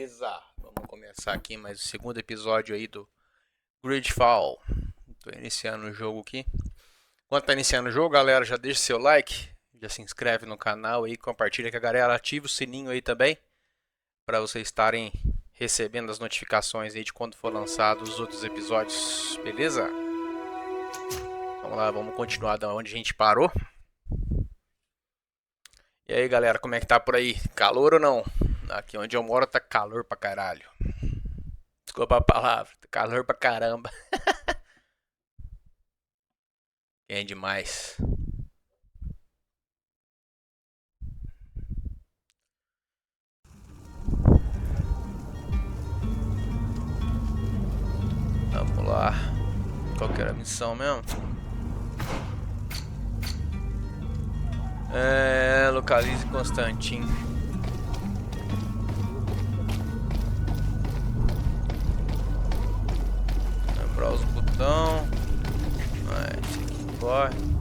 Beleza, vamos começar aqui mais o segundo episódio aí do Greedfall. Tô iniciando o jogo aqui. Enquanto tá iniciando o jogo, galera, já deixa seu like, já se inscreve no canal aí, compartilha com a galera, ativa o sininho aí também, para vocês estarem recebendo as notificações aí de quando for lançado os outros episódios, beleza? Vamos lá, vamos continuar da onde a gente parou. E aí, galera, como é que tá por aí? Calor ou não? Aqui onde eu moro tá calor pra caralho. Desculpa a palavra, tá calor pra caramba. Quem é demais. Vamos lá. Qual que era a missão mesmo? Localize Constantin. Lembrar os botões. Esse aqui corre.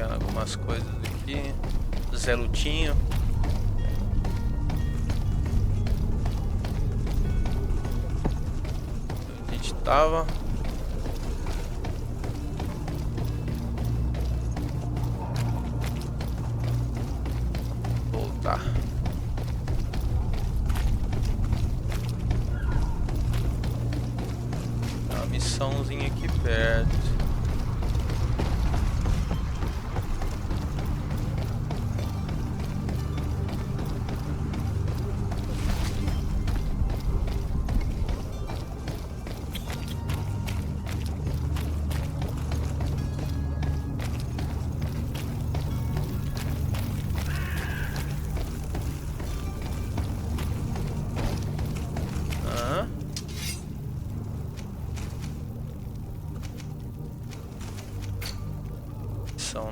Algumas coisas aqui. Zé Lutinho. A gente tava. Voltar. Tem uma missãozinha aqui perto.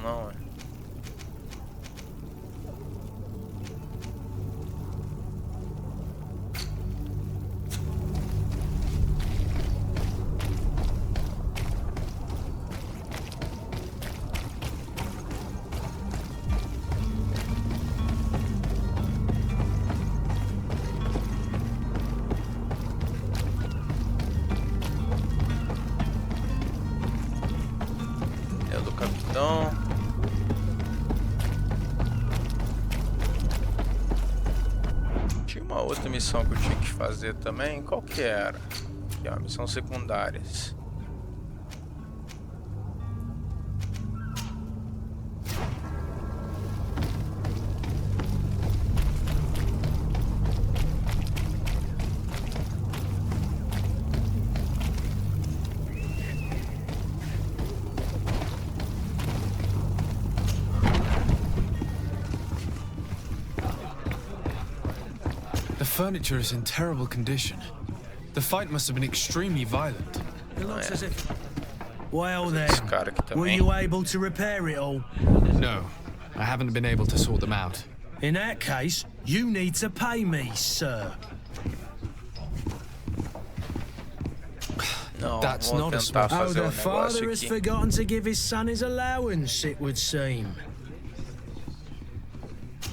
Não, é. É do capitão. Uma outra missão que eu tinha que fazer também, qual que era? Aqui, ó, missão secundárias. The furniture is in terrible condition. The fight must have been extremely violent. It looks as if... Well then, were também. you able to repair it all? No, I haven't been able to sort them out. In that case, you need to pay me, sir. Não, That's vou not a tentar smart- Oh, fazer the father negócio has aqui. forgotten to give his son his allowance, it would seem.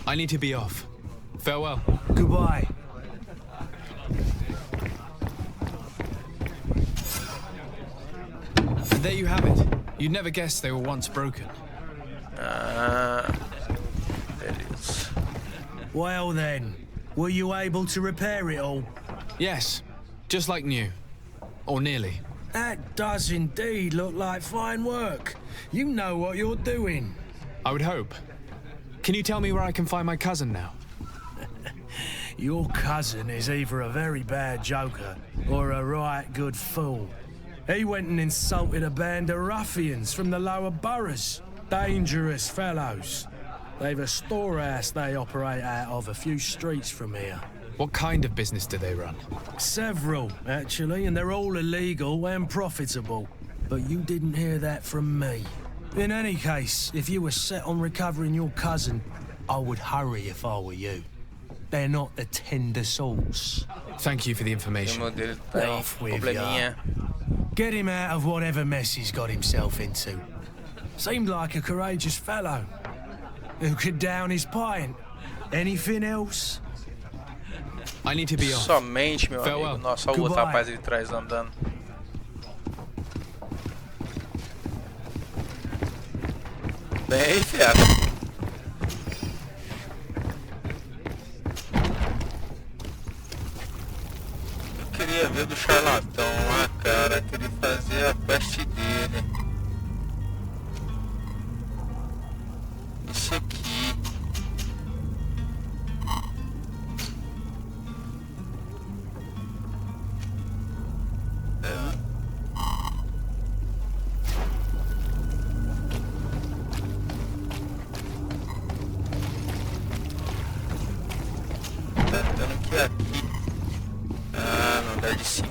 I need to be off. Farewell. Goodbye. And there you have it. You'd never guess they were once broken. Beleza. Well then, were you able to repair it all? Yes, just like new. Or nearly. That does indeed look like fine work. You know what you're doing. I would hope. Can you tell me where I can find my cousin now? Your cousin is either a very bad joker or a right good fool. He went and insulted a band of ruffians from the lower boroughs. Dangerous fellows. They've a storehouse they operate out of a few streets from here. What kind of business do they run? Several, actually, and they're all illegal and profitable. But you didn't hear that from me. In any case, if you were set on recovering your cousin, I would hurry if I were you. They're not the tender sorts. Thank you for the information. O dele tá em Off with probleminha. Get him out of whatever mess he's got himself into. Seemed like a courageous fellow. Who could down his pint. Anything else? I need to be off. Somente, meu Farewell. amigo. Nossa, olha o outro Goodbye. rapaz ali atrás andando. Bem, fera. Eu queria ver do charlatão lá, cara. Queria fazer a quest dele. Esse aqui. Tá dando que aqui. Ah, no andar de cima.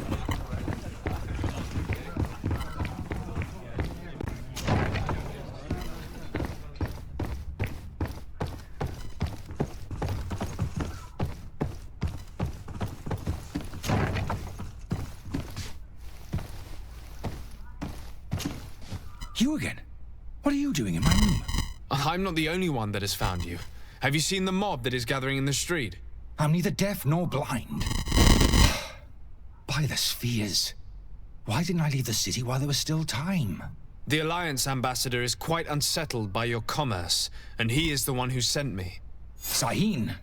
You again? What are you doing in my room? I'm not the only one that has found you. Have you seen the mob that is gathering in the street? I'm neither deaf nor blind. By the spheres. Why didn't I leave the city while there was still time? The Alliance ambassador is quite unsettled by your commerce, and he is the one who sent me. Sahin.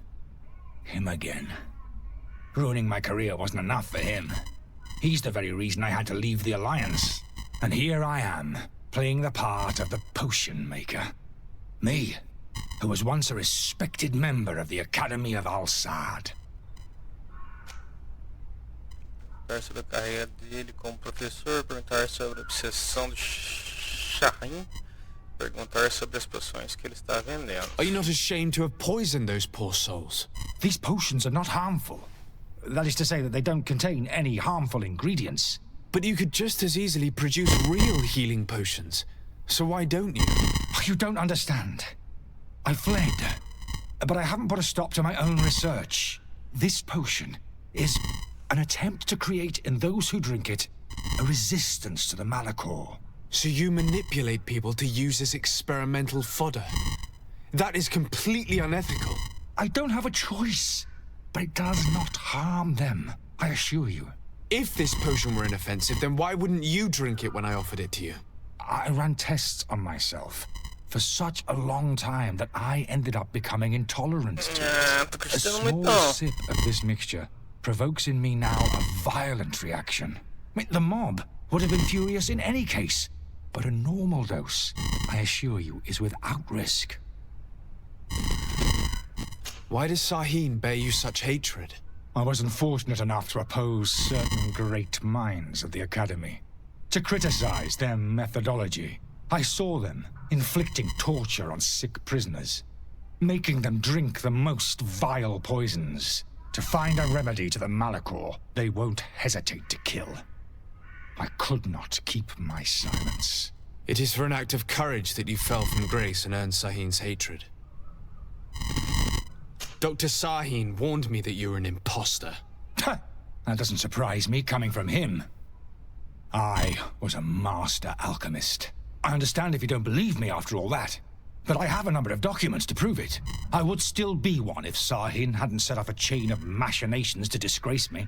Him again. Ruining my career wasn't enough for him. He's the very reason I had to leave the Alliance. And here I am, playing the part of the potion maker. Me, who was once a respected member of the Academy of Al-Sad. Perguntar sobre a carreira dele como professor, perguntar sobre a obsessão do Shahin, perguntar sobre as poções que ele está vendendo. Are you not ashamed to have poisoned those poor souls? These potions are not harmful. That is to say that they don't contain any harmful ingredients. But you could just as easily produce real healing potions. So why don't you? You don't understand. I fled, but I haven't put a stop to my own research. This potion is an attempt to create in those who drink it a resistance to the Malachor. So you manipulate people to use as experimental fodder. That is completely unethical. I don't have a choice, but it does not harm them, I assure you. If this potion were inoffensive, then why wouldn't you drink it when I offered it to you? I ran tests on myself for such a long time that I ended up becoming intolerant to it. Tô A acreditando small muito. sip of this mixture provokes in me now a violent reaction. I mean, the mob would have been furious in any case, but a normal dose, I assure you, is without risk. Why does Sahin bear you such hatred? I wasn't fortunate enough to oppose certain great minds of the Academy. To criticize their methodology. I saw them inflicting torture on sick prisoners, making them drink the most vile poisons. To find a remedy to the Malachor, they won't hesitate to kill. I could not keep my silence. It is for an act of courage that you fell from grace and earned Sahin's hatred. Dr. Sahin warned me that you were an imposter. That doesn't surprise me coming from him. I was a master alchemist. I understand if you don't believe me after all that, but I have a number of documents to prove it. I would still be one if Sahin hadn't set off a chain of machinations to disgrace me.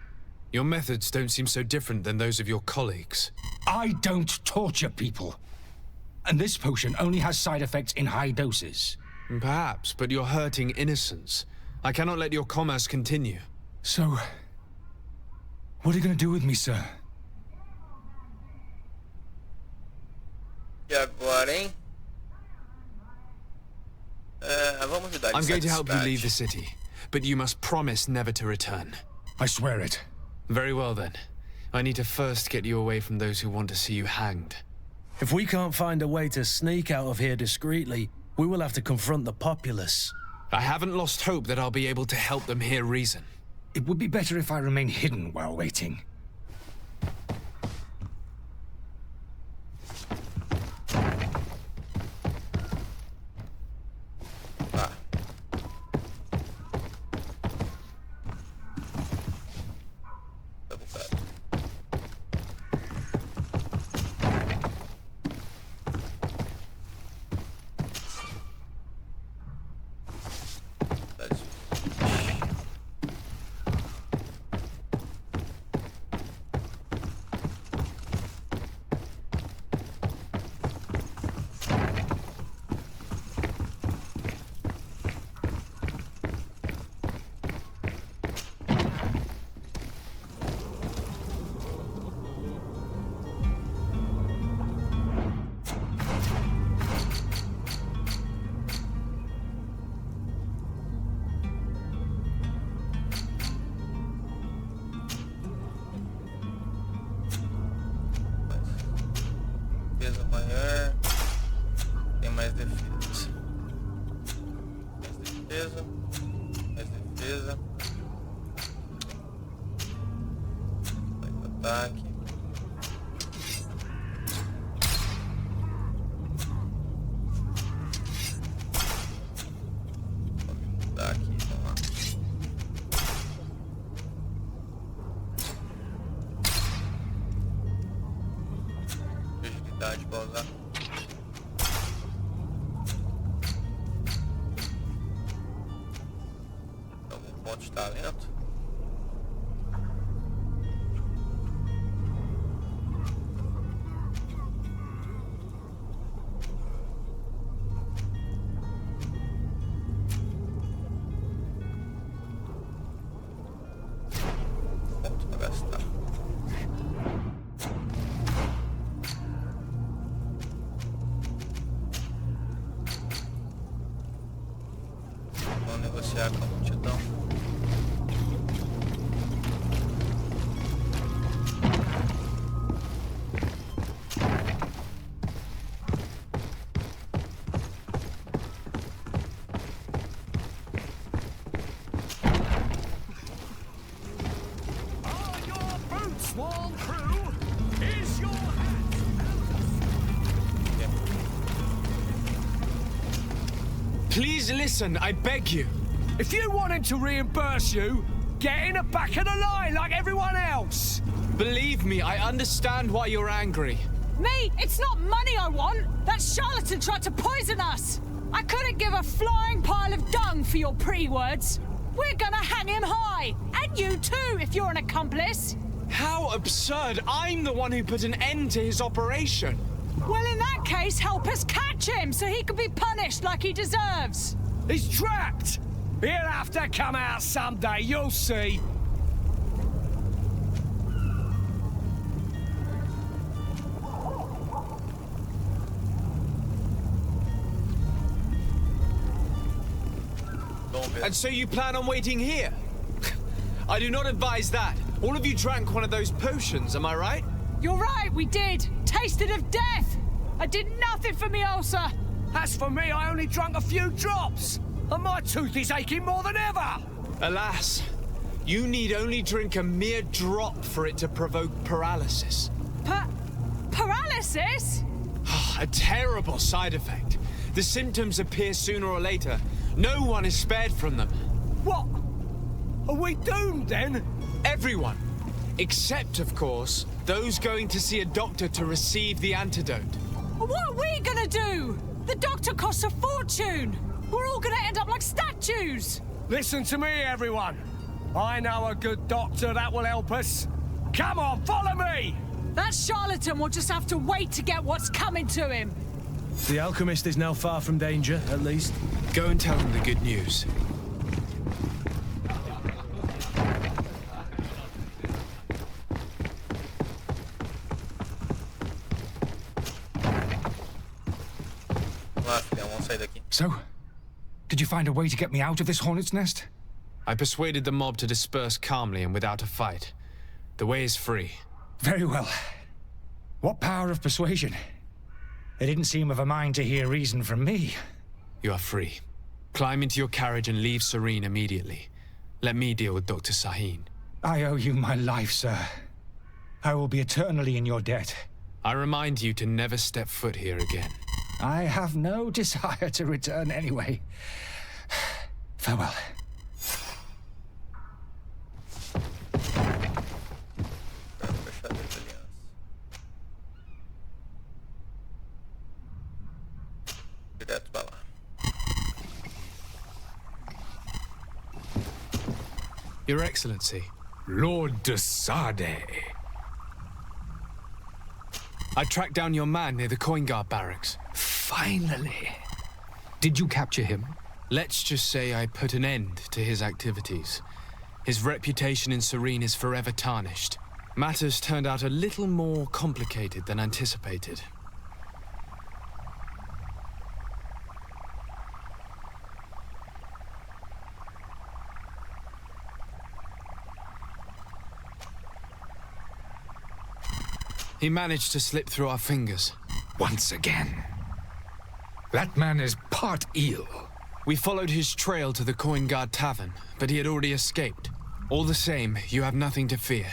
Your methods don't seem so different than those of your colleagues. I don't torture people. And this potion only has side effects in high doses. Perhaps, but you're hurting innocents. I cannot let your commerce continue. So, what are you going to do with me, sir? E agora, hein? Vamos mudar de I'm going to help you cidade. leave the city, but you must promise never to return. I swear it. Very well then. I need to first get you away from those who want to see you hanged. If we can't find a way to sneak out of here discreetly, we will have to confront the populace. I haven't lost hope that I'll be able to help them hear reason. It would be better if I remain hidden while waiting. Defesa maior. Tem mais defesa. Mais defesa. Mais defesa. Mais ataque. Vamos mudar aqui, vamos lá. Agilidade pra usar. Então, um ponto de talento. Ponto pra gastar. Vamos negociar com a multidão. Are your boots worn through? Is your hat? Please listen, I beg you. If you want him to reimburse you, get in the back of the line like everyone else. Believe me, I understand why you're angry. Me? It's not money I want. That charlatan tried to poison us. I couldn't give a flying pile of dung for your pretty words. We're gonna hang him high. And you too, if you're an accomplice. How absurd! I'm the one who put an end to his operation. Well, in that case, help us catch him so he can be punished like he deserves. He's trapped. He'll have to come out someday, you'll see. And so you plan on waiting here? I do not advise that. All of you drank one of those potions, am I right? You're right, we did. Tasted of death. I did nothing for me ulcer. As for me, I only drank a few drops. And my tooth is aching more than ever. Alas, you need only drink a mere drop for it to provoke paralysis. Paralysis? A terrible side effect. The symptoms appear sooner or later. No one is spared from them. What? Are we doomed then? Everyone. Except, of course, those going to see a doctor to receive the antidote. What are we gonna do? The doctor costs a fortune. We're all gonna end up like statues. Listen to me, everyone. I know a good doctor that will help us. Come on, follow me! That charlatan will just have to wait to get what's coming to him. The alchemist is now far from danger, at least. Go and tell them the good news. Vamos sair daqui. So, did you find a way to get me out of this hornet's nest? I persuaded the mob to disperse calmly and without a fight. The way is free. Very well. What power of persuasion? They didn't seem of a mind to hear reason from me. You are free. Climb into your carriage and leave Serene immediately. Let me deal with Dr. Sahin. I owe you my life, sir. I will be eternally in your debt. I remind you to never step foot here again. I have no desire to return anyway. Farewell. Direto pra lá. Your Excellency. Lord de Sade. I tracked down your man near the Coin Guard barracks. Finally. Did you capture him? Let's just say I put an end to his activities. His reputation in Serene is forever tarnished. Matters turned out a little more complicated than anticipated. He managed to slip through our fingers. Once again. That man is part eel. We followed his trail to the Coin Guard Tavern, but he had already escaped. All the same, you have nothing to fear.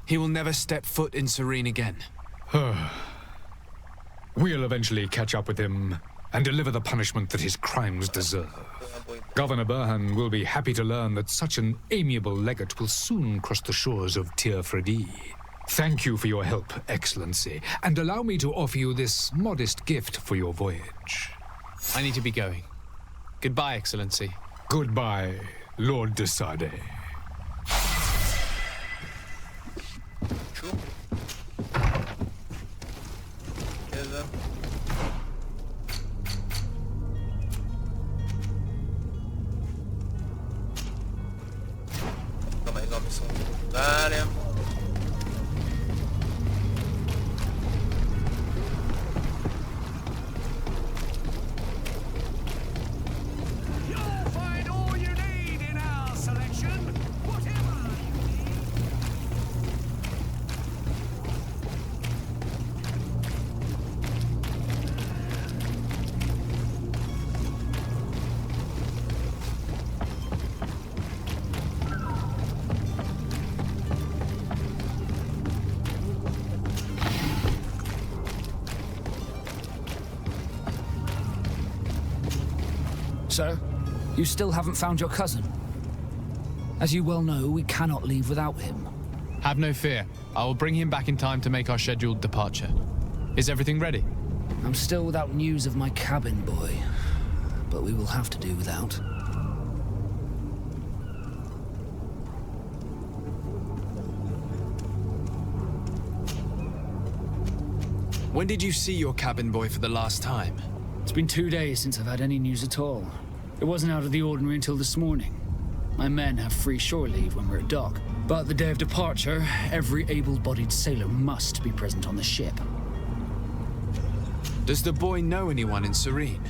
He will never step foot in Serene again. We'll eventually catch up with him and deliver the punishment that his crimes deserve. Governor Burhan will be happy to learn that such an amiable legate will soon cross the shores of Tir-Fredi. Thank you for your help, Excellency, and allow me to offer you this modest gift for your voyage. I need to be going. Goodbye, Excellency. Goodbye, Lord de Sade. Beleza. Mais uma missão secundária. Sir, you still haven't found your cousin. As you well know, we cannot leave without him. Have no fear. I will bring him back in time to make our scheduled departure. Is everything ready? I'm still without news of my cabin boy, but we will have to do without. When did you see your cabin boy for the last time? It's been 2 days since I've had any news at all. It wasn't out of the ordinary until this morning. My men have free shore leave when we're at dock, but the day of departure, every able-bodied sailor must be present on the ship. Does the boy know anyone in Serene?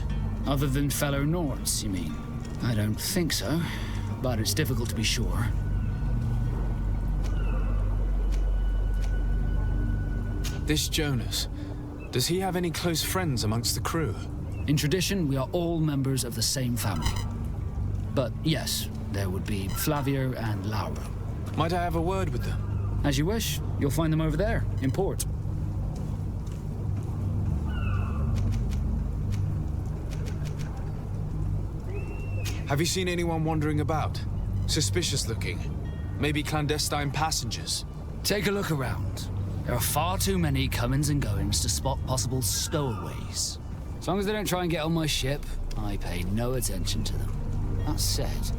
Other than fellow Nords, you mean? I don't think so, but it's difficult to be sure. This Jonas, does he have any close friends amongst the crew? In tradition, we are all members of the same family. But yes, there would be Flavia and Laura. Might I have a word with them? As you wish. You'll find them over there, in port. Have you seen anyone wandering about? Suspicious looking? Maybe clandestine passengers? Take a look around. There are far too many comings and goings to spot possible stowaways. As long as they don't try and get on my ship, I pay no attention to them. That said,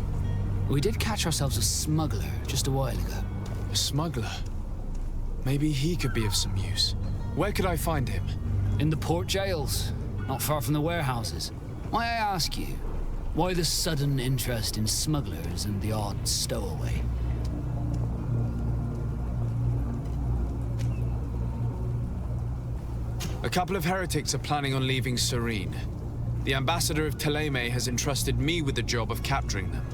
we did catch ourselves a smuggler just a while ago. A smuggler? Maybe he could be of some use. Where could I find him? In the port jails, not far from the warehouses. May I ask you, why the sudden interest in smugglers and the odd stowaway? A couple of heretics are planning on leaving Serene. The ambassador of Teleme has entrusted me with the job of capturing them.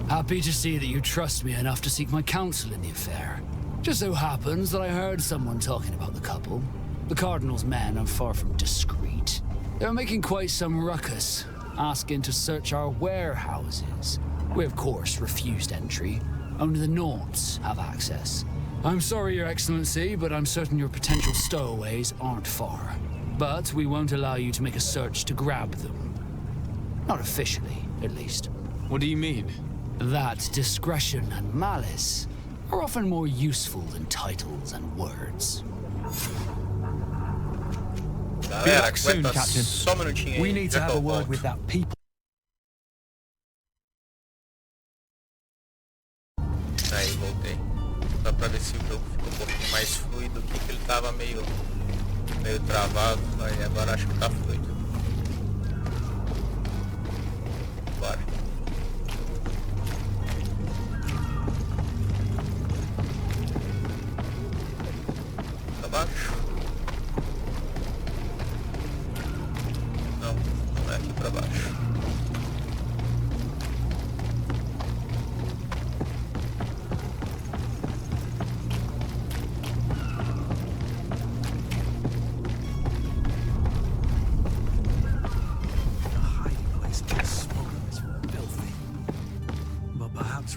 Happy to see that you trust me enough to seek my counsel in the affair. Just so happens that I heard someone talking about the couple. The Cardinal's men are far from discreet. They were making quite some ruckus, asking to search our warehouses. We, of course, refused entry. Only the Nords have access. I'm sorry, Your Excellency, but I'm certain your potential stowaways aren't far. But we won't allow you to make a search to grab them. Not officially, at least. What do you mean? That discretion and malice are often more useful than titles and words. Galera, back soon, aguenta Captain. só um minutinho aí. We need to já have que a eu word volto. with that people. Aí, voltei. Só pra ver se o jogo ficou um pouquinho mais fluido aqui, que ele tava meio travado. Aí agora acho que tá fluido. Bora. Pra baixo. Não, não é aqui pra baixo.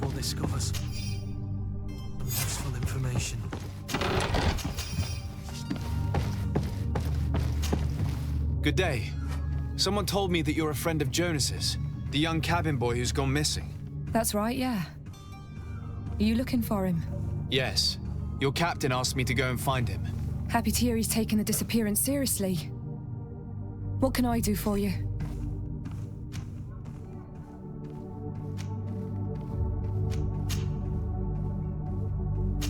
Will discover some useful information. Good day. Someone told me that you're a friend of Jonas's, the young cabin boy who's gone missing. That's right, yeah. Are you looking for him? Yes. Your captain asked me to go and find him. Happy to hear he's taken the disappearance seriously. What can I do for you?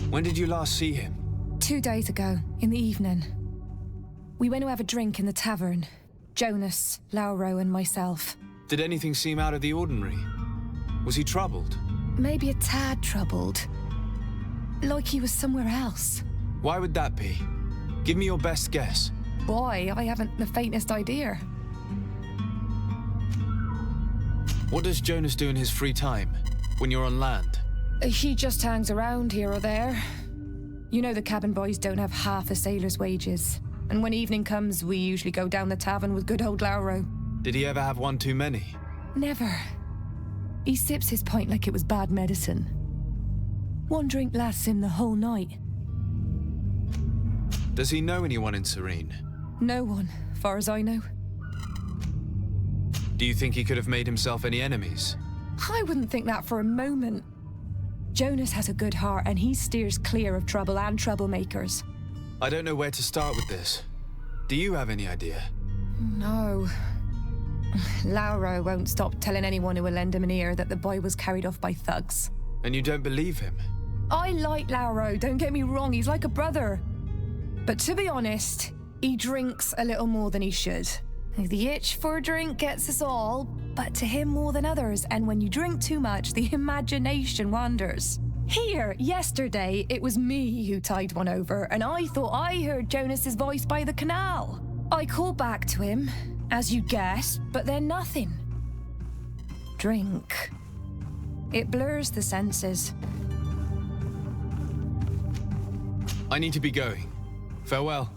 When did you last see him? 2 days ago, in the evening. We went to have a drink in the tavern. Jonas, Lauro, and myself. Did anything seem out of the ordinary? Was he troubled? Maybe a tad troubled. Like he was somewhere else. Why would that be? Give me your best guess. Boy, I haven't the faintest idea. What does Jonas do in his free time, when you're on land? He just hangs around here or there. You know the cabin boys don't have half a sailor's wages. And when evening comes, we usually go down the tavern with good old Lauro. Did he ever have one too many? Never. He sips his pint like it was bad medicine. One drink lasts him the whole night. Does he know anyone in Serene? No one, far as I know. Do you think he could have made himself any enemies? I wouldn't think that for a moment. Jonas has a good heart and he steers clear of trouble and troublemakers. I don't know where to start with this. Do you have any idea? No. Lauro won't stop telling anyone who will lend him an ear that the boy was carried off by thugs. And you don't believe him? I like Lauro, don't get me wrong, he's like a brother. But to be honest, he drinks a little more than he should. The itch for a drink gets us all, but to him more than others, and when you drink too much, the imagination wanders. Here, yesterday, it was me who tied one over, and I thought I heard Jonas's voice by the canal. I called back to him, as you guessed, but then nothing. Drink. It blurs the senses. I need to be going. Farewell.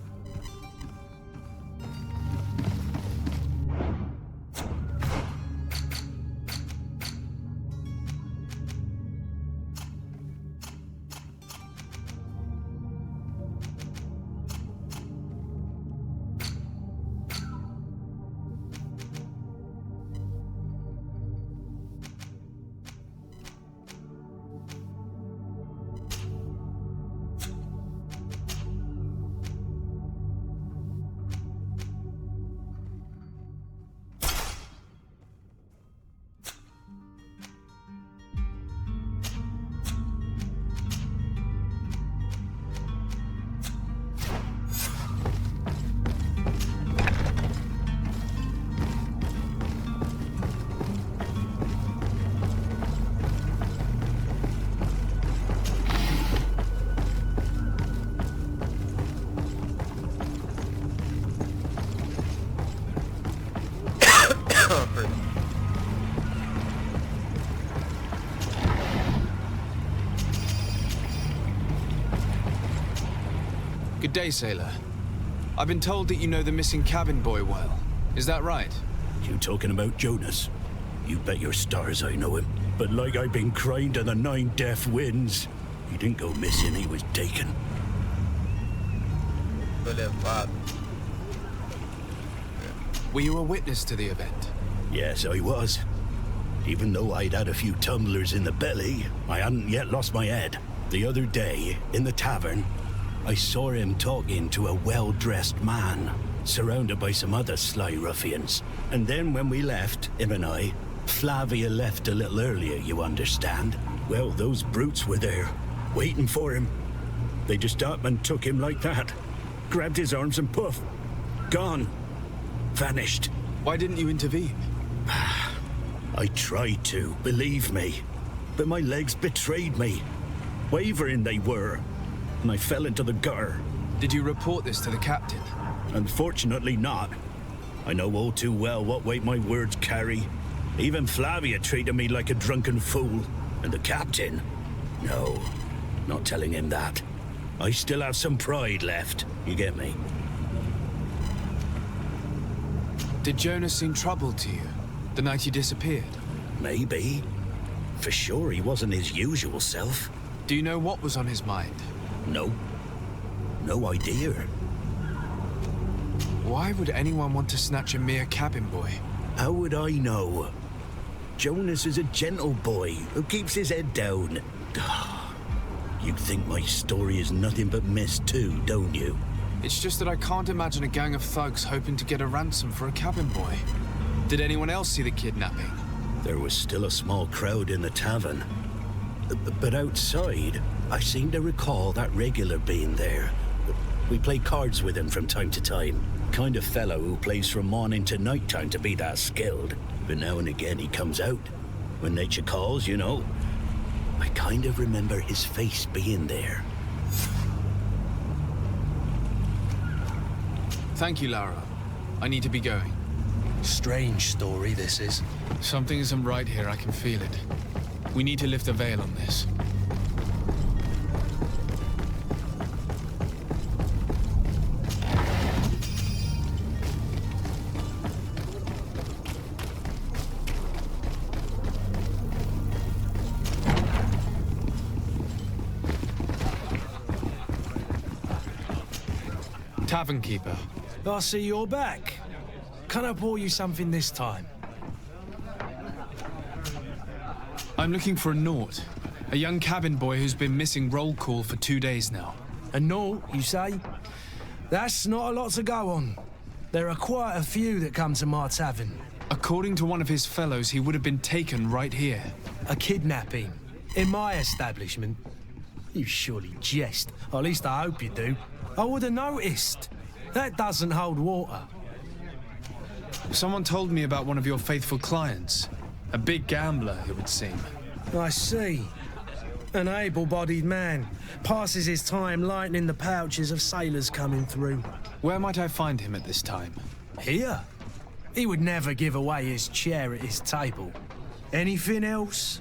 Good day, sailor. I've been told that you know the missing cabin boy well. Is that right? You talking about Jonas? You bet your stars I know him. But like I've been crying to the 9 deaf winds, he didn't go missing, he was taken. Were you a witness to the event? Yes, I was. Even though I'd had a few tumblers in the belly, I hadn't yet lost my head. The other day, in the tavern, I saw him talking to a well-dressed man, surrounded by some other sly ruffians. And then when we left, him and I, Flavia left a little earlier, you understand. Well, those brutes were there, waiting for him. They just up and took him like that. Grabbed his arms and poof, gone. Vanished. Why didn't you intervene? I tried to, believe me. But my legs betrayed me. Wavering they were, and I fell into the gutter. Did you report this to the captain? Unfortunately not. I know all too well what weight my words carry. Even Flavia treated me like a drunken fool. And the captain? No, not telling him that. I still have some pride left, you get me? Did Jonas seem troubled to you the night he disappeared? Maybe. For sure he wasn't his usual self. Do you know what was on his mind? No. No idea. Why would anyone want to snatch a mere cabin boy? How would I know? Jonas is a gentle boy who keeps his head down. You think my story is nothing but mist too, don't you? It's just that I can't imagine a gang of thugs hoping to get a ransom for a cabin boy. Did anyone else see the kidnapping? There was still a small crowd in the tavern. But outside, I seem to recall that regular being there. We play cards with him from time to time. Kind of fellow who plays from morning to night time to be that skilled. But now and again he comes out. When nature calls, you know. I kind of remember his face being there. Thank you, Lara. I need to be going. Strange story, this is. Something isn't right here, I can feel it. We need to lift the veil on this. Tavern keeper. I see you're back. Can I pour you something this time? I'm looking for a Naut, a young cabin boy who's been missing roll call for 2 days now. A Naut, you say? That's not a lot to go on. There are quite a few that come to my tavern. According to one of his fellows, he would have been taken right here. A kidnapping? In my establishment? You surely jest. Or at least I hope you do. I would have noticed. That doesn't hold water. Someone told me about one of your faithful clients. A big gambler, it would seem. I see. An able-bodied man. Passes his time lightening the pouches of sailors coming through. Where might I find him at this time? Here? He would never give away his chair at his table. Anything else?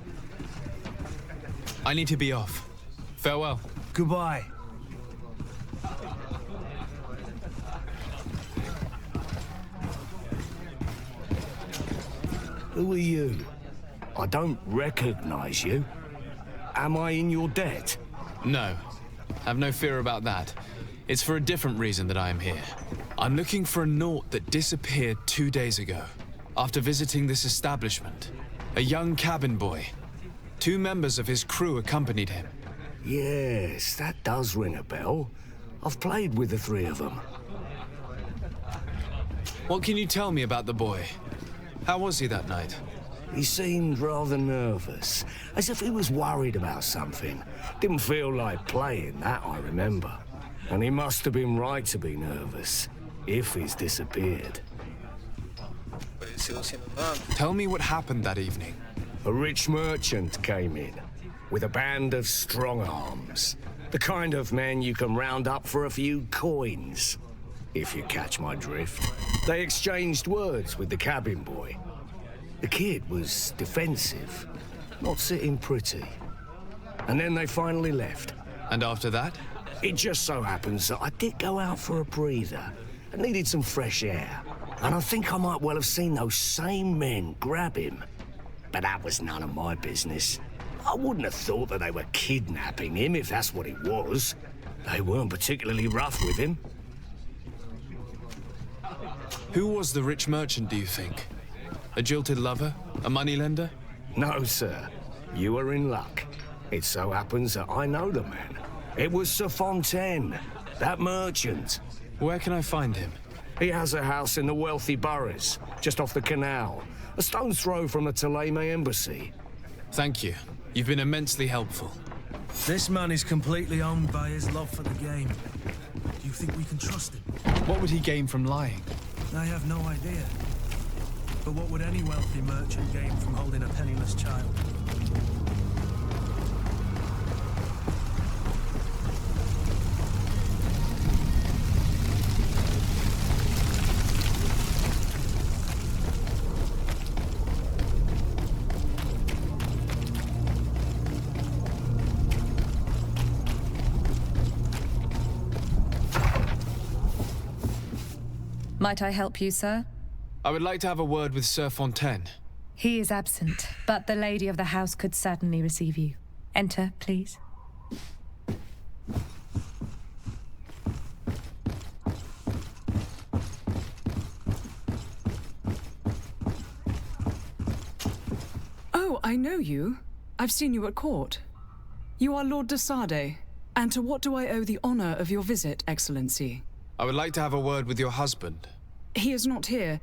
I need to be off. Farewell. Goodbye. Who are you? I don't recognize you. Am I in your debt? No. Have no fear about that. It's for a different reason that I am here. I'm looking for a Naut that disappeared 2 days ago, after visiting this establishment. A young cabin boy. 2 members of his crew accompanied him. Yes, that does ring a bell. I've played with the 3 of them. What can you tell me about the boy? How was he that night? He seemed rather nervous, as if he was worried about something. Didn't feel like playing, that I remember. And he must have been right to be nervous, if he's disappeared. Tell me what happened that evening. A rich merchant came in, with a band of strong arms. The kind of men you can round up for a few coins, if you catch my drift. They exchanged words with the cabin boy. The kid was defensive, not sitting pretty. And then they finally left. And after that? It just so happens that I did go out for a breather. I needed some fresh air. And I think I might well have seen those same men grab him. But that was none of my business. I wouldn't have thought that they were kidnapping him if that's what it was. They weren't particularly rough with him. Who was the rich merchant, do you think? A jilted lover? A moneylender? No, sir. You are in luck. It so happens that I know the man. It was Sir Fontaine, that merchant. Where can I find him? He has a house in the wealthy boroughs, just off the canal. A stone's throw from the Thélème embassy. Thank you. You've been immensely helpful. This man is completely owned by his love for the game. Do you think we can trust him? What would he gain from lying? I have no idea. But what would any wealthy merchant gain from holding a penniless child? Might I help you, sir? I would like to have a word with Sir Fontaine. He is absent, but the lady of the house could certainly receive you. Enter, please. Oh, I know you. I've seen you at court. You are Lord de Sade. And to what do I owe the honor of your visit, Excellency? I would like to have a word with your husband. He is not here,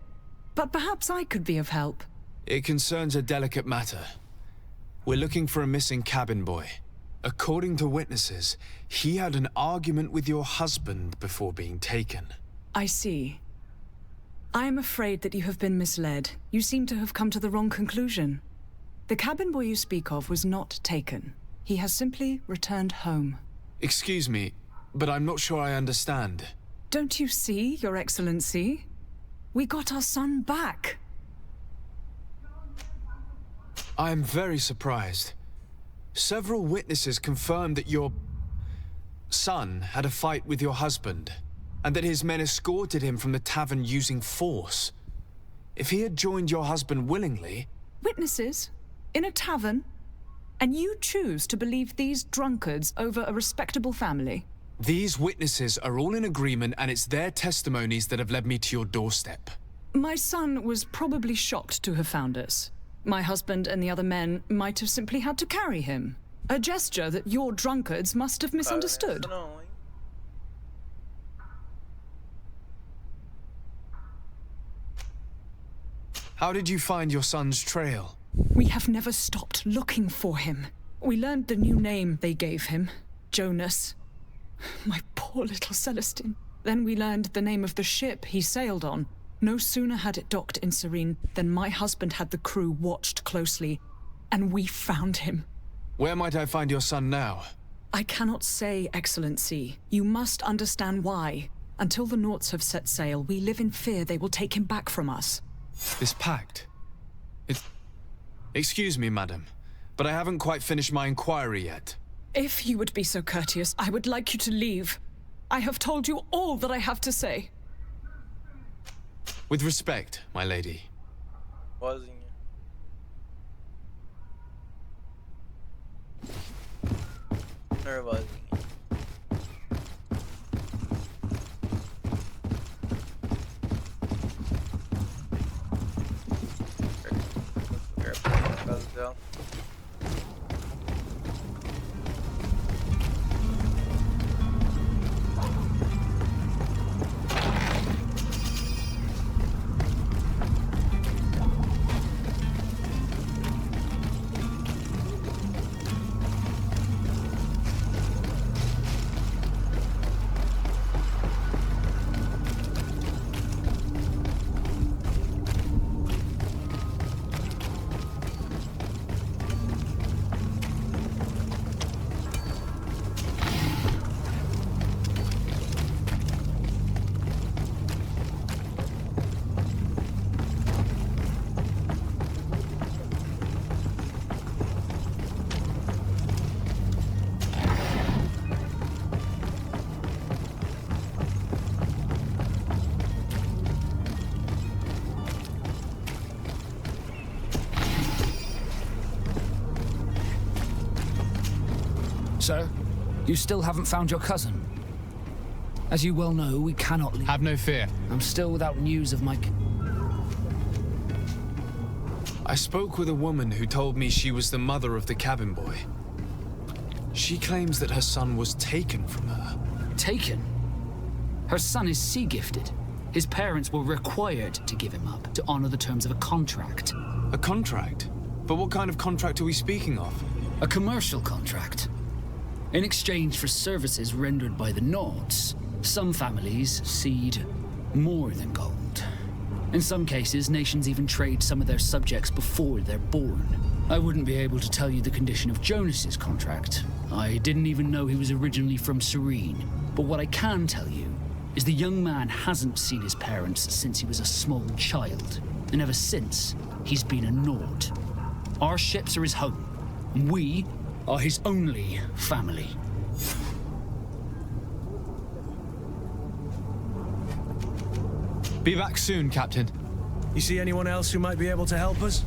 but perhaps I could be of help. It concerns a delicate matter. We're looking for a missing cabin boy. According to witnesses, he had an argument with your husband before being taken. I see. I am afraid that you have been misled. You seem to have come to the wrong conclusion. The cabin boy you speak of was not taken. He has simply returned home. Excuse me, but I'm not sure I understand. Don't you see, Your Excellency? We got our son back. I am very surprised. Several witnesses confirmed that your son had a fight with your husband, and that his men escorted him from the tavern using force. If he had joined your husband willingly... Witnesses? In a tavern? And you choose to believe these drunkards over a respectable family? These witnesses are all in agreement, and it's their testimonies that have led me to your doorstep. My son was probably shocked to have found us. My husband and the other men might have simply had to carry him. A gesture that your drunkards must have misunderstood. How did you find your son's trail? We have never stopped looking for him. We learned the new name they gave him, Jonas. My poor little Celestine. Then we learned the name of the ship he sailed on. No sooner had it docked in Serene than my husband had the crew watched closely, and we found him. Where might I find your son now? I cannot say, Excellency. You must understand why. Until the Naughts have set sail, we live in fear they will take him back from us. This pact? Excuse me, madam, but I haven't quite finished my inquiry yet. If you would be so courteous, I would like you to leave. I have told you all that I have to say. With respect, my lady. Sir, you still haven't found your cousin. As you well know, we cannot leave. Have no fear. I'm still without news of my... I spoke with a woman who told me she was the mother of the cabin boy. She claims that her son was taken from her. Taken? Her son is sea-gifted. His parents were required to give him up to honor the terms of a contract. A contract? But what kind of contract are we speaking of? A commercial contract. In exchange for services rendered by the Nords, some families cede more than gold. In some cases, nations even trade some of their subjects before they're born. I wouldn't be able to tell you the condition of Jonas's contract. I didn't even know he was originally from Serene. But what I can tell you is the young man hasn't seen his parents since he was a small child. And ever since, he's been a Nord. Our ships are his home, and we are his only family. Be back soon, Captain. You see anyone else who might be able to help us?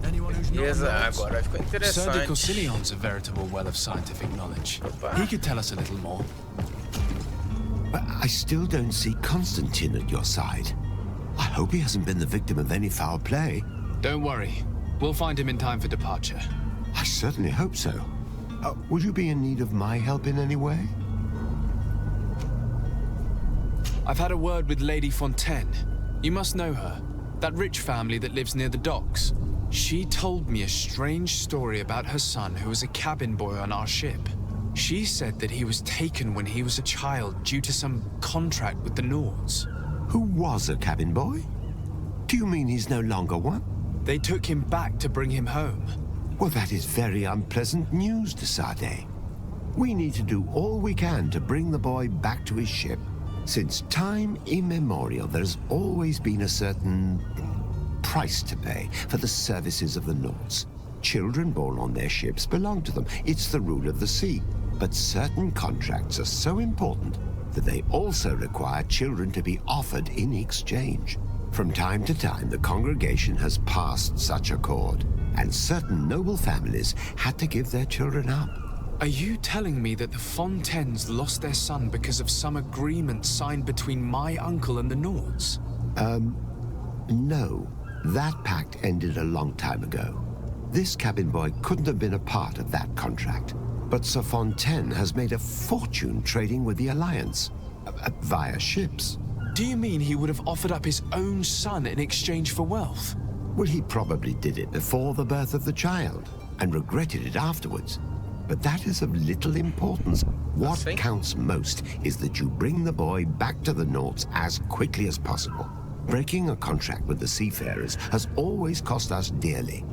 Anyone who's not Beleza, Nords? agora ficou Sir de interessante. Cossillion's a veritable well of scientific knowledge. He could tell us a little more. But I still don't see Constantine at your side. I hope he hasn't been the victim of any foul play. Don't worry. We'll find him in time for departure. I certainly hope so. Would you be in need of my help in any way? I've had a word with Lady Fontaine. You must know her. That rich family that lives near the docks. She told me a strange story about her son who was a cabin boy on our ship. She said that he was taken when he was a child due to some contract with the Nords. Who was a cabin boy? Do you mean he's no longer one? They took him back to bring him home. Well, that is very unpleasant news, de Sade. We need to do all we can to bring the boy back to his ship. Since time immemorial, there's always been a certain price to pay for the services of the Nords. Children born on their ships belong to them. It's the rule of the sea. But certain contracts are so important that they also require children to be offered in exchange. From time to time, the congregation has passed such accord, and certain noble families had to give their children up. Are you telling me that the Fontaines lost their son because of some agreement signed between my uncle and the Nords? No. That pact ended a long time ago. This cabin boy couldn't have been a part of that contract. But Sir Fontaine has made a fortune trading with the Alliance, via ships. Do you mean he would have offered up his own son in exchange for wealth? Well, he probably did it before the birth of the child, and regretted it afterwards. But that is of little importance. What counts most is that you bring the boy back to the Nords as quickly as possible. Breaking a contract with the seafarers has always cost us dearly.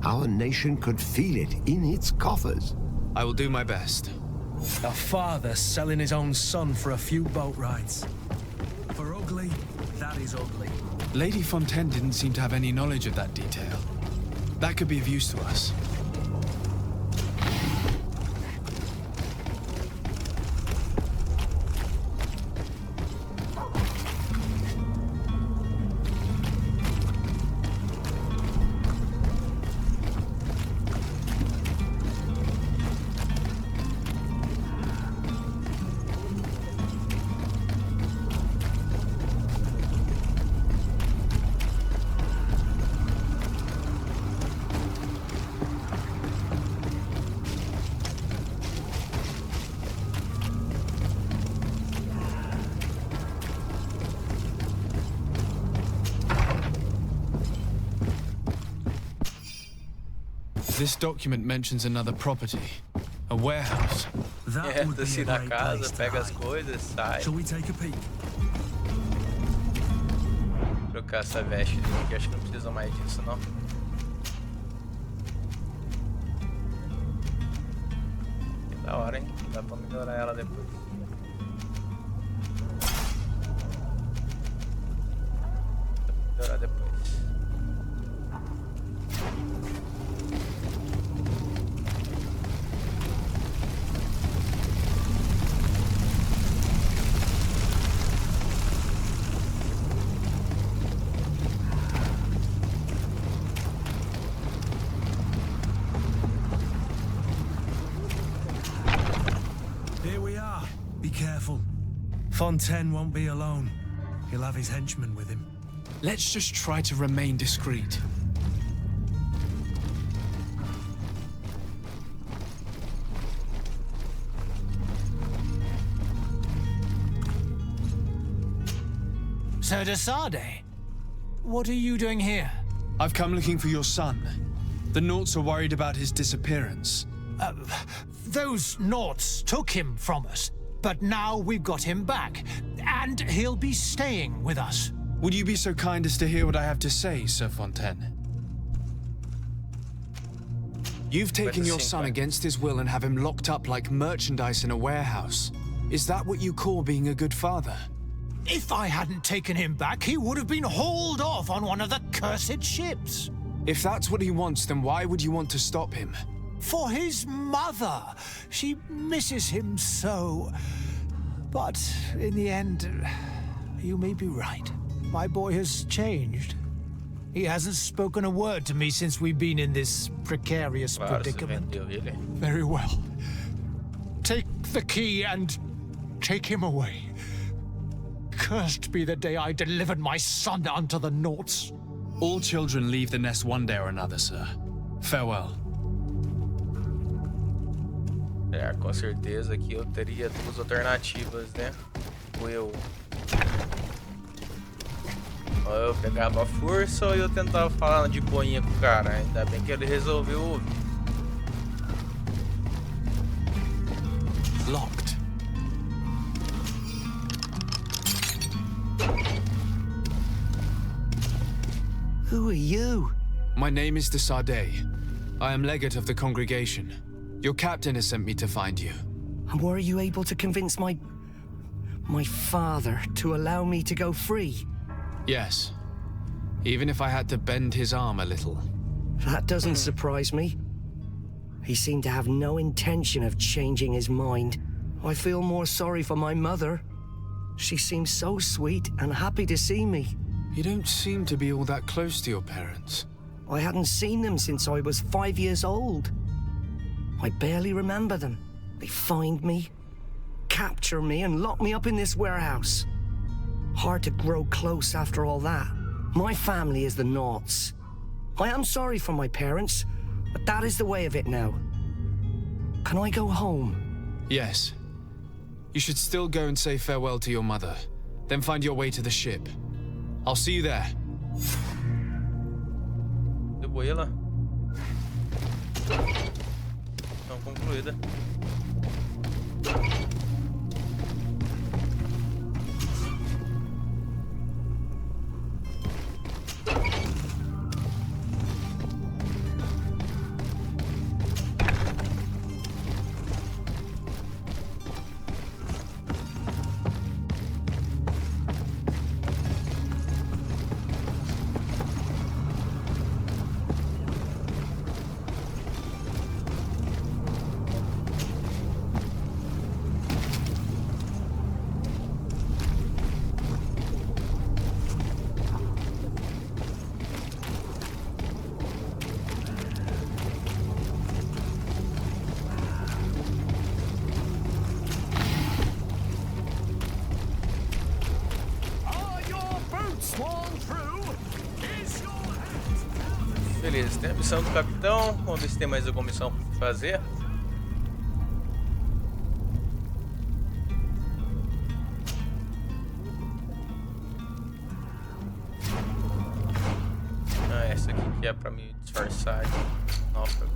Our nation could feel it in its coffers. I will do my best. A father selling his own son for a few boat rides. For ugly, that is ugly. Lady Fontaine didn't seem to have any knowledge of that detail. That could be of use to us. This document mentions another property, a warehouse. That would be Desce a da great casa, place to pega as hide. coisas, sai. Shall we take a peek? Trocar essa veste aqui, acho que não precisa mais disso, não. Que da hora, hein? Dá pra melhorar ela depois. Dá pra melhorar depois. Be careful. Fontaine won't be alone. He'll have his henchmen with him. Let's just try to remain discreet. Sir de Sade, what are you doing here? I've come looking for your son. The Naughts are worried about his disappearance. Those Naughts took him from us, but now we've got him back, and he'll be staying with us. Would you be so kind as to hear what I have to say, Sir Fontaine? You've taken your son against his will and have him locked up like merchandise in a warehouse. Is that what you call being a good father? If I hadn't taken him back, he would have been hauled off on one of the cursed ships. If that's what he wants, then why would you want to stop him? For his mother. She misses him so. But in the end, you may be right. My boy has changed. He hasn't spoken a word to me since we've been in this precarious predicament. Very well. Take the key and take him away. Cursed be the day I delivered my son unto the Naughts. All children leave the nest one day or another, sir. Farewell. Com certeza aqui eu teria duas alternativas, né? Ou eu pegava a força ou eu tentava falar de boinha com o cara. Ainda bem que ele resolveu ouvir. Locked. Who are you? My name is de Sade. I am legate of the congregation. Your captain has sent me to find you. And were you able to convince my father to allow me to go free? Yes. Even if I had to bend his arm a little. That doesn't surprise me. He seemed to have no intention of changing his mind. I feel more sorry for my mother. She seems so sweet and happy to see me. You don't seem to be all that close to your parents. I hadn't seen them since I was 5 years old. I barely remember them. They find me, capture me, and lock me up in this warehouse. Hard to grow close after all that. My family is the Naughts. I am sorry for my parents, but that is the way of it now. Can I go home? Yes. You should still go and say farewell to your mother. Then find your way to the ship. I'll see you there. De boa ela. Missão concluída. Beleza, tem a missão do capitão. Vamos ver se tem mais alguma missão pra fazer. Ah, essa aqui que é pra me disfarçar de náufrago.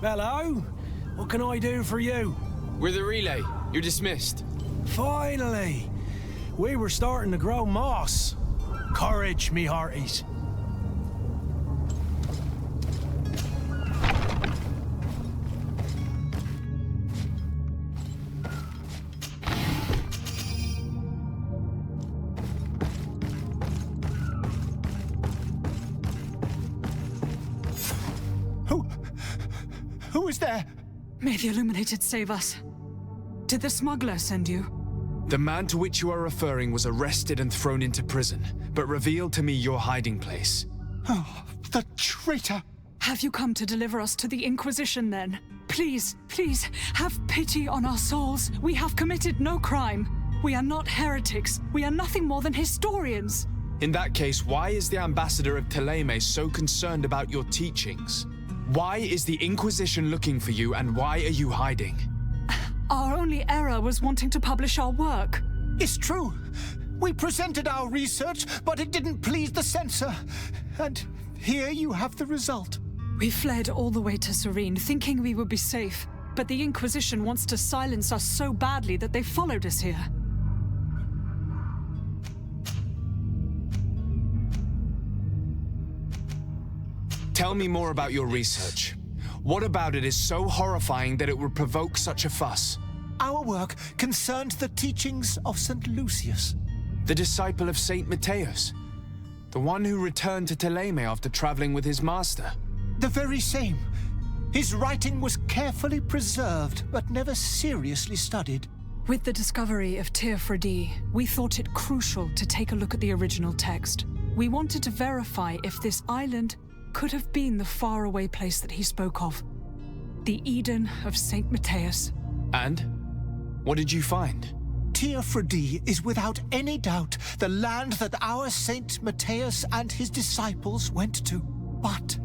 Hello? What can I do for you? We're the relay. You're dismissed. Finally! We were starting to grow moss. Courage, me hearties. Who is there? May the Illuminated save us. Did the smuggler send you? The man to which you are referring was arrested and thrown into prison, but revealed to me your hiding place. Oh, the traitor! Have you come to deliver us to the Inquisition, then? Please, please, have pity on our souls. We have committed no crime. We are not heretics. We are nothing more than historians. In that case, why is the ambassador of Thélème so concerned about your teachings? Why is the Inquisition looking for you, and why are you hiding? Our only error was wanting to publish our work. It's true. We presented our research, but it didn't please the censor. And here you have the result. We fled all the way to Serene, thinking we would be safe. But the Inquisition wants to silence us so badly that they followed us here. Tell me more about your research. What about it is so horrifying that it would provoke such a fuss? Our work concerned the teachings of St. Lucius. The disciple of Saint Matthias? The one who returned to Thélème after traveling with his master? The very same. His writing was carefully preserved, but never seriously studied. With the discovery of Teofredi, we thought it crucial to take a look at the original text. We wanted to verify if this island could have been the faraway place that he spoke of. The Eden of Saint Matthias. And? What did you find? Teofredi is without any doubt the land that our Saint Matthias and his disciples went to. But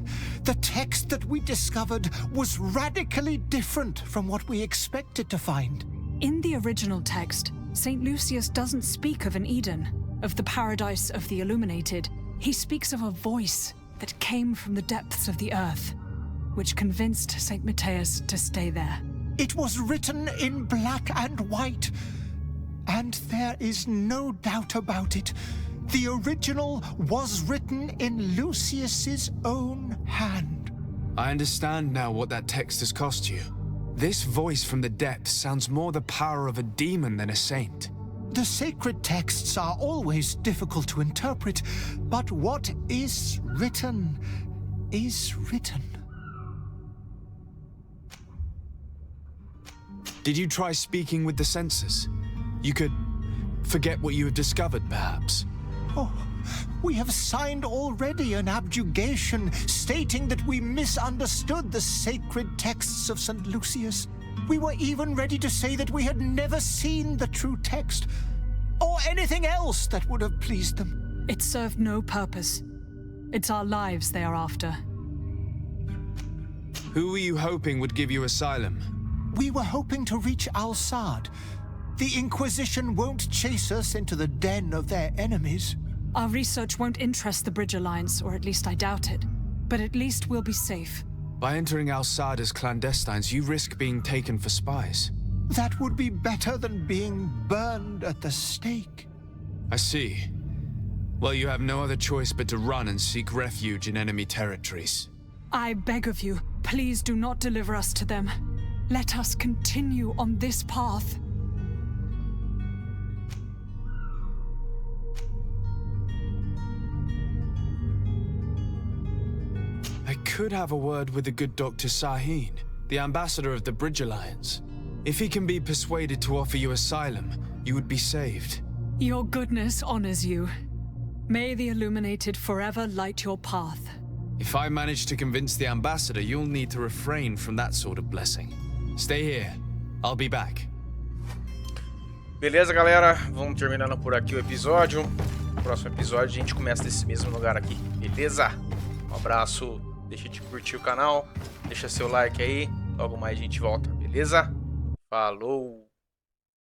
the text that we discovered was radically different from what we expected to find. In the original text, Saint Lucius doesn't speak of an Eden, of the paradise of the Illuminated. He speaks of a voice that came from the depths of the earth, which convinced Saint Matthias to stay there. It was written in black and white, and there is no doubt about it. The original was written in Lucius's own hand. I understand now what that text has cost you. This voice from the depths sounds more the power of a demon than a saint. The sacred texts are always difficult to interpret, but what is written is written. Did you try speaking with the censors? You could forget what you have discovered, perhaps. Oh, we have signed already an abjugation stating that we misunderstood the sacred texts of St. Lucius. We were even ready to say that we had never seen the true text, or anything else that would have pleased them. It served no purpose. It's our lives they are after. Who were you hoping would give you asylum? We were hoping to reach Al-Sad. The Inquisition won't chase us into the den of their enemies. Our research won't interest the Bridge Alliance, or at least I doubt it. But at least we'll be safe. By entering Al-Sad as clandestines, you risk being taken for spies. That would be better than being burned at the stake. I see. Well, you have no other choice but to run and seek refuge in enemy territories. I beg of you, please do not deliver us to them. Let us continue on this path. I could have a word with the good Dr. Sahin, the ambassador of the Bridge Alliance. If he can be persuaded to offer you asylum, you would be saved. Your goodness honors you. May the Illuminated forever light your path. If I manage to convince the ambassador, you'll need to refrain from that sort of blessing. Stay here. I'll be back. Beleza, galera? Vamos terminando por aqui o episódio. No próximo episódio a gente começa nesse mesmo lugar aqui. Beleza? Um abraço. Deixa de curtir o canal. Deixa seu like aí. Logo mais a gente volta. Beleza? Falou!